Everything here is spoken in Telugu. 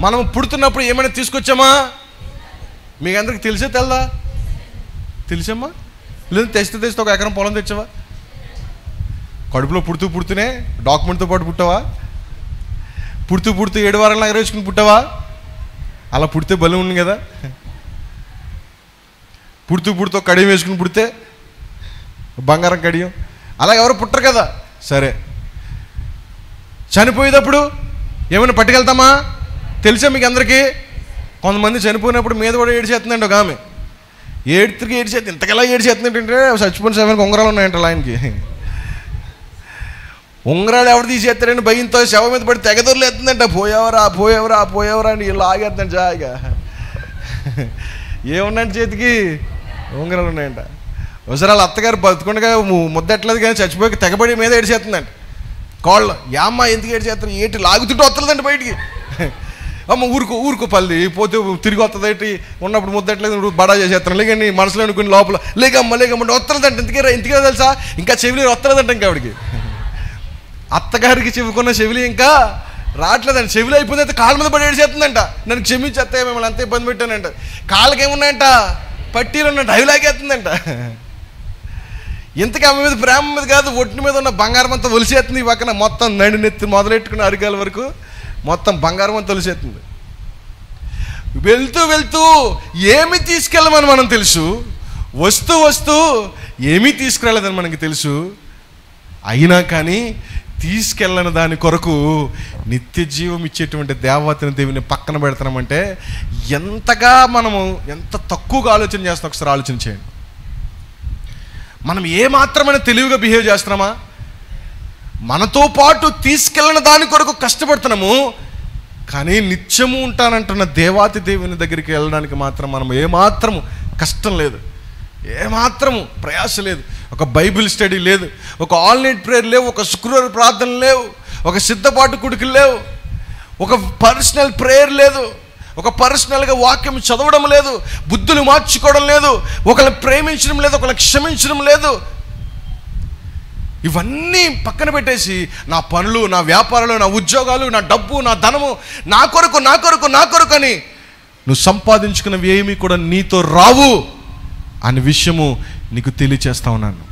మనం పుడుతున్నప్పుడు ఏమైనా తీసుకొచ్చామా? మీకు అందరికి తెలిసే తెల్దా? తెలిసమ్మా? లేదు తెస్తే 1 ఎకరం పొలం తెచ్చావా? కడుపులో పుడుతూనే డాక్యుమెంట్తో పాటు పుట్టావా? పుడుతూ 7 వారాలు ఎగరేసుకుని పుట్టావా? అలా పుడితే బలం ఉంది కదా. పుడుతూ కడియం వేసుకుని పుడితే బంగారం కడియం. అలా ఎవరు పుట్టరు కదా. సరే, చనిపోయేటప్పుడు ఏమైనా పట్టుకెళ్తామా? తెలుసా మీకు అందరికీ? కొంతమంది చనిపోయినప్పుడు మీద కూడా ఏడ్చేస్తుందండి. ఒక ఆమె ఏడ్చేస్తుంది. ఇంతకలా ఏడ్చేస్తుంది ఏంటంటే చచ్చిపోయిన శవానికి ఉంగరాలు ఉన్నాయంట ఆయనకి. ఉంగరాలు ఎవరు తీసేస్తారని భయంతో శవం మీద పడి తెగదొరలేస్తుందంట. పోయేవరా అని ఇలా ఆగేస్తుందంట. జాయిగా ఏమున్నాయంట చేతికి? ఉంగరాలు ఉన్నాయంట. ఒకసారి వాళ్ళ అత్తగారు బతుకుండగా ముద్దట్లేదు కానీ చచ్చిపోయి తెగబడి మీద ఏడ్చేస్తుందంట. కాళ్ళు యామ్మ ఎందుకు ఏడ్చేస్తారు? ఏటి లాగుతుంటే వస్తుందండి బయటికి. అమ్మ ఊరుకో పల్లి పోతే తిరిగి వస్తుంది. ఏంటి ఉన్నప్పుడు ముద్దట్లేదు బడా చేసేస్తాను లేకని మనసులో అనుకుని లోపల లేకమ్మ వస్తుందంట. ఇంతకే తెలుసా? ఇంకా చెవిలి వస్తుందంట. ఇంకా ఆవిడికి అత్తగారికి చెప్పుకున్న చెవిలి ఇంకా రావట్లేదంట. చెవిలి అయిపోతే కాళ్ళ మీద పడి ఏడ్చేస్తుందంట. నన్ను క్షమించేస్తే మిమ్మల్ని అంత ఇబ్బంది పెట్టానంట. కాళ్ళకి ఏమున్నాయంట? పట్టీలు ఉన్నట్టు అవి లాగేస్తుందంట. ఇంతకీ ఆమె మీద ప్రేమ మీద కాదు, ఒట్టిన మీద ఉన్న బంగారం అంతా ఒలిసేస్తుంది. ఈ పక్కన మొత్తం నడినెత్తి మొదలెట్టుకున్న అరికాల వరకు మొత్తం బంగారం అంతా ఒలిసేస్తుంది. వెళ్తూ ఏమి తీసుకెళ్ళమని మనం తెలుసు, వస్తూ ఏమీ తీసుకురాలేదని మనకి తెలుసు. అయినా కానీ తీసుకెళ్ళని దాని కొరకు నిత్య జీవం ఇచ్చేటువంటి దేవుని పక్కన పెడుతున్నామంటే ఎంతగా మనము ఎంత తక్కువగా ఆలోచన చేస్తున్నాం. ఒకసారి ఆలోచన చేయండి. మనం ఏమాత్రమైన తెలివిగా బిహేవ్ చేస్తున్నామా? మనతో పాటు తీసుకెళ్ళని దాని కొరకు కష్టపడుతున్నాము, కానీ నిత్యము ఉంటానంటున్న దేవాతి దేవుని దగ్గరికి వెళ్ళడానికి మాత్రం మనం ఏమాత్రము కష్టం లేదు, ఏమాత్రము ప్రయాస లేదు. ఒక బైబిల్ స్టడీ లేదు, ఒక ఆల్ నైట్ ప్రేయర్ లేవు, ఒక శుక్రవారం ప్రార్థన లేవు, ఒక సిద్ధపాటు కుడికలు లేవు, ఒక పర్సనల్ ప్రేయర్ లేదు, ఒక పర్సనల్గా వాక్యం చదవడం లేదు, బుద్ధులు మార్చుకోవడం లేదు, ఒకరిని ప్రేమించడం లేదు, ఒకరిని క్షమించడం లేదు. ఇవన్నీ పక్కన పెట్టేసి నా పనులు, నా వ్యాపారాలు, నా ఉద్యోగాలు, నా డబ్బు, నా ధనము, నా కొరకు అని నువ్వు సంపాదించుకున్నవి ఏమీ కూడా నీతో రావు అనే విషయము నీకు తెలియచేస్తా ఉన్నాను.